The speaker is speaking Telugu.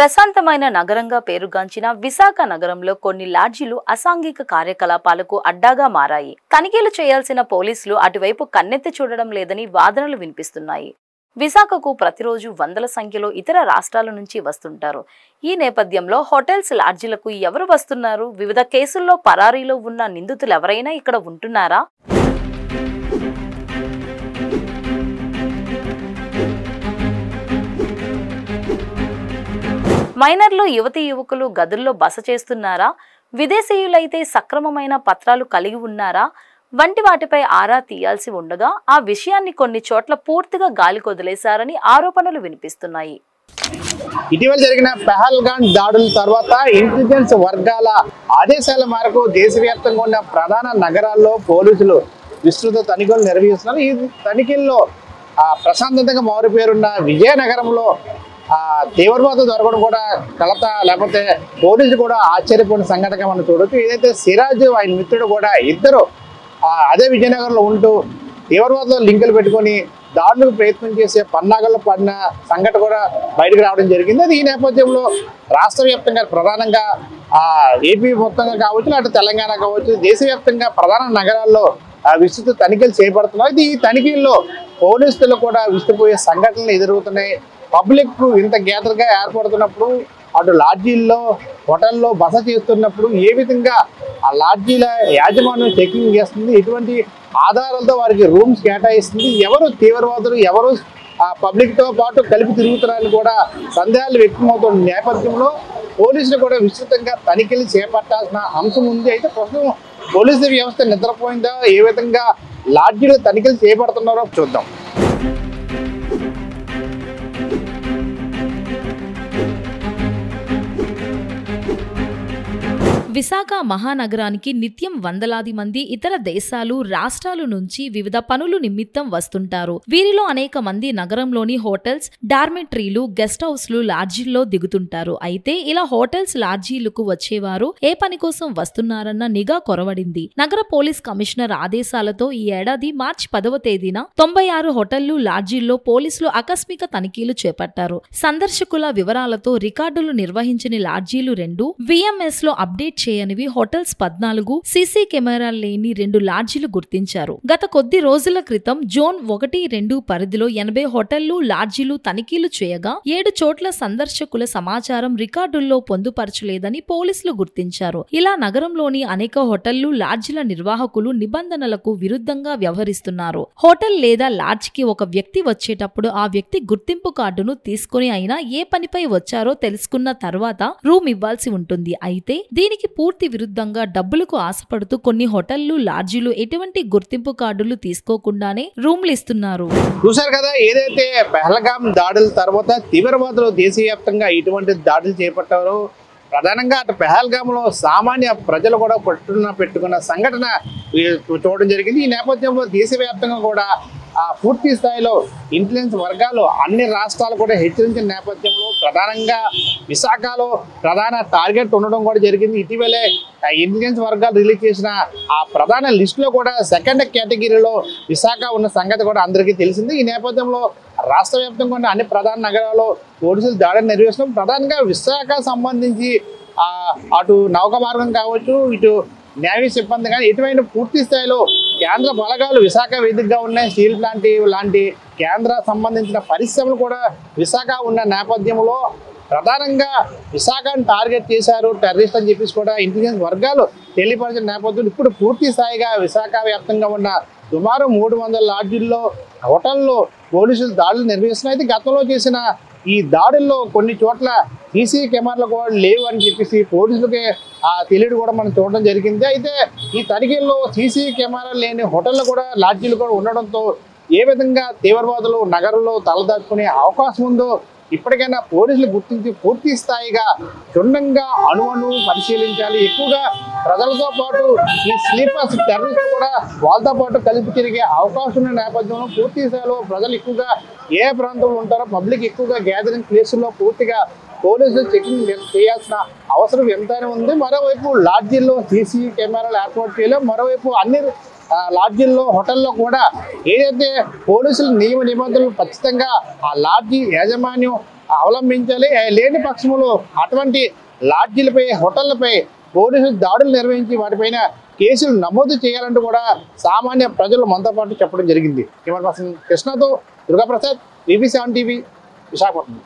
ప్రశాంతమైన నగరంగా పేరుగాంచిన విశాఖ నగరంలో కొన్ని లాడ్జీలు అసాంఘిక కార్యకలాపాలకు అడ్డాగా మారాయి. తనిఖీలు చేయాల్సిన పోలీసులు అటువైపు కన్నెత్తి చూడడం లేదని వాదనలు వినిపిస్తున్నాయి. విశాఖకు ప్రతిరోజు వందల సంఖ్యలో ఇతర రాష్ట్రాల నుంచి వస్తుంటారు. ఈ నేపథ్యంలో హోటల్స్, లాడ్జీలకు ఎవరు వస్తున్నారు? వివిధ కేసుల్లో పరారీలో ఉన్న నిందితులు ఎవరైనా ఇక్కడ ఉంటున్నారా? మైనర్లు, యువతీ యువకులు గదుల్లో బస చేస్తున్నారా? విదేశీయులైతే సక్రమమైన పత్రాలు కలిగి ఉన్నారా? వంటి వాటిపై ఆరా తీయాల్సి ఉండగా ఆ విషయాన్ని కొన్ని చోట్ల పూర్తిగా గాలికి వదిలేశారని ఆరోపణలు వినిపిస్తున్నాయి. ఇటీవల జరిగిన పహల్గామ్ దాడుల తర్వాత ఇంటెలిజెన్స్ వర్గాల ఆదేశాల మేరకు దేశవ్యాప్తంగా ఉన్న ప్రధాన నగరాల్లో పోలీసులు విస్తృత తనిఖీలు నిర్వహిస్తున్నారు. ఈ తనిఖీల్లో ప్రశాంతంగా మారుపేరున్న విజయనగరంలో తీవ్రవాద దొరకడం కూడా కలత, లేకపోతే పోలీసులు కూడా ఆశ్చర్యపోయిన సంఘటనగా మనం చూడవచ్చు. ఏదైతే సిరాజ్ ఆయన మిత్రుడు కూడా ఇద్దరు అదే విజయనగరంలో ఉంటూ తీవ్రవాదంలో లింకులు పెట్టుకొని దాడులకు ప్రయత్నం చేసే పన్నాగల్లో పడిన సంఘటన కూడా బయటకు రావడం జరిగింది. అది ఈ నేపథ్యంలో రాష్ట్ర వ్యాప్తంగా ప్రధానంగా ఏపీ మొత్తంగా కావచ్చు, అటు తెలంగాణ కావచ్చు, దేశవ్యాప్తంగా ప్రధాన నగరాల్లో విస్తృత తనిఖీలు చేపడుతున్నారు. ఈ తనిఖీల్లో పోలీసులు కూడా విస్తుపోయే సంఘటనలు ఎదురవుతున్నాయి. పబ్లిక్ ఇంత గ్యాదర్గా ఏర్పడుతున్నప్పుడు, అటు లాడ్జీల్లో, హోటల్లో బస చేస్తున్నప్పుడు ఏ విధంగా ఆ లాడ్జీల యాజమాన్యం చెకింగ్ చేస్తుంది, ఎటువంటి ఆధారాలతో వారికి రూమ్స్ కేటాయిస్తుంది, ఎవరు తీవ్రవాదులు, ఎవరు పబ్లిక్తో పాటు కలిపి తిరుగుతున్నారని కూడా సందేహాలు వ్యక్తమవుతున్న నేపథ్యంలో పోలీసులు కూడా విస్తృతంగా తనిఖీలు చేపట్టాల్సిన అంశం ఉంది. అయితే ప్రస్తుతం పోలీసు వ్యవస్థ నిద్రపోయిందా, ఏ విధంగా లాడ్జీలు తనిఖీలు చేపడుతున్నారో చూద్దాం. విశాఖ మహానగరానికి నిత్యం వందలాది మంది ఇతర దేశాలు, రాష్ట్రాల నుంచి వివిధ పనులు నిమిత్తం వస్తుంటారు. వీరిలో అనేక మంది నగరంలోని హోటల్స్, డార్మెటరీలు, గెస్ట్ హౌస్లు, లాడ్జీల్లో దిగుతుంటారు. అయితే ఇలా హోటల్స్, లాడ్జీలకు వచ్చేవారు ఏ పని కోసం వస్తున్నారన్న నిఘా కొరవడింది. నగర పోలీస్ కమిషనర్ ఆదేశాలతో ఈ ఏడాది మార్చి 10వ తేదీన 96 హోటళ్లు, లాడ్జీల్లో పోలీసులు ఆకస్మిక తనిఖీలు చేపట్టారు. సందర్శకుల వివరాలతో రికార్డులు నిర్వహించిన లాడ్జీలు 2, VMS లో అప్డేట్ చేయనివి హోటల్స్ 14, సీసీ కెమెరాలు లేని 2 లాడ్జీలు గుర్తించారు. గత కొద్ది రోజుల క్రితం జోన్ 1, 2 పరిధిలో 80 హోటళ్లు, లాడ్జీలు తనిఖీలు చేయగా 7 చోట్ల సందర్శకుల సమాచారం రికార్డుల్లో పొందుపరచలేదని పోలీసులు గుర్తించారు. ఇలా నగరంలోని అనేక హోటళ్లు, లాడ్జీల నిర్వాహకులు నిబంధనలకు విరుద్ధంగా వ్యవహరిస్తున్నారు. హోటల్ లేదా లాడ్జికి ఒక వ్యక్తి వచ్చేటప్పుడు ఆ వ్యక్తి గుర్తింపు కార్డును తీసుకుని అయినా ఏ పనిపై వచ్చారో తెలుసుకున్న తర్వాత రూమ్ ఇవ్వాల్సి ఉంటుంది. అయితే దీనికి పూర్తి విరుద్ధంగా డబ్బులకు ఆశపడుతూ కొన్ని హోటళ్లు, లాడ్జీలు ఎటువంటి గుర్తింపు కార్డులు తీసుకోకుండానే రూమ్లు ఇస్తున్నారు. చూశారు కదా, ఏదైతే పహల్గామ్ దాడుల తర్వాత తీవ్రవాదులు దేశవ్యాప్తంగా ఇటువంటి దాడులు చేపట్టారో, ప్రధానంగా అటు పహల్గామ్లో సామాన్య ప్రజలు కూడా పెట్టుకున్న సంఘటన చూడడం జరిగింది. ఈ నేపథ్యంలో దేశవ్యాప్తంగా కూడా పూర్తి స్థాయిలో ఇంటెలిజెన్స్ వర్గాలు అన్ని రాష్ట్రాలు కూడా హెచ్చరించిన నేపథ్యంలో ప్రధానంగా విశాఖలో ప్రధాన టార్గెట్ ఉండడం కూడా జరిగింది. ఇటీవలే ఇంటెలిజెన్స్ వర్గాలు రిలీజ్ చేసిన ఆ ప్రధాన లిస్టులో కూడా సెకండ్ కేటగిరీలో విశాఖ ఉన్న సంగతి కూడా అందరికీ తెలిసింది. ఈ నేపథ్యంలో రాష్ట్ర వ్యాప్తంగా ఉన్న అన్ని ప్రధాన నగరాల్లో పోలీసులు దాడిని నిర్వహిస్తున్నాం. ప్రధానంగా విశాఖ సంబంధించి అటు నౌక మార్గం కావచ్చు, ఇటు న్యాయ సిబ్బంది కానీ ఎటువంటి పూర్తి స్థాయిలో కేంద్ర బలగాలు విశాఖ వేదికగా ఉన్నాయి. స్టీల్ ప్లాంట్ లాంటి కేంద్ర సంబంధించిన పరిశ్రమలు కూడా విశాఖ ఉన్న నేపథ్యంలో ప్రధానంగా విశాఖను టార్గెట్ చేశారు టెర్రరిస్ట్ అని చెప్పేసి కూడా ఇంటెలిజెన్స్ వర్గాలు తెలియపరిచిన నేపథ్యంలో ఇప్పుడు పూర్తి స్థాయిగా విశాఖ వ్యాప్తంగా ఉన్న సుమారు 300 లాడ్జీల్లో, హోటల్లో పోలీసులు దాడులు నిర్వహిస్తున్నాయి. అయితే గతంలో చేసిన ఈ దాడుల్లో కొన్ని చోట్ల సీసీ కెమెరాలు కూడా లేవు అని చెప్పేసి పోలీసులకి తెలియదు కూడా మనం చూడడం జరిగింది. అయితే ఈ తనిఖీల్లో సీసీ కెమెరాలు లేని హోటళ్ళు కూడా, లాడ్జీలు కూడా ఉండడంతో ఏ విధంగా తీవ్రవాదులు నగరంలో తలదాచుకునే అవకాశం ఉందో ఇప్పటికైనా పోలీసులు గుర్తించి పూర్తి స్థాయిగా క్షుణ్ణంగా అణువును పరిశీలించాలి. ఎక్కువగా ప్రజలతో పాటు ఈ స్లీపర్స్ టెర్రరిస్టులు కూడా వాళ్ళతో పాటు కలిపి తిరిగే అవకాశం ఉన్న నేపథ్యంలో పూర్తి స్థాయిలో ప్రజలు ఎక్కువగా ఏ ప్రాంతంలో ఉంటారో పబ్లిక్ ఎక్కువగా గ్యాదరింగ్ ప్లేసుల్లో పూర్తిగా పోలీసులు చెకింగ్ చేయాల్సిన అవసరం ఎంతైనా ఉంది. మరోవైపు లాడ్జీల్లో సీసీ కెమెరాలు ఏర్పాటు చేయలేం. మరోవైపు అన్ని లాడ్జీల్లో హోటల్లో కూడా ఏదైతే పోలీసులు నియమ నిబంధనలు ఖచ్చితంగా ఆ లాడ్జీ యాజమాన్యం అవలంబించాలి. లేని పక్షంలో అటువంటి లాడ్జీలపై, హోటళ్లపై పోలీసులు దాడులు నిర్వహించి వాటిపైన కేసులు నమోదు చేయాలంటూ కూడా సామాన్య ప్రజలు మనతో పాటు చెప్పడం జరిగింది. కెమెరా పర్సన్ కృష్ణతో దుర్గాప్రసాద్, BBC 7 టీవీ, విశాఖపట్నం.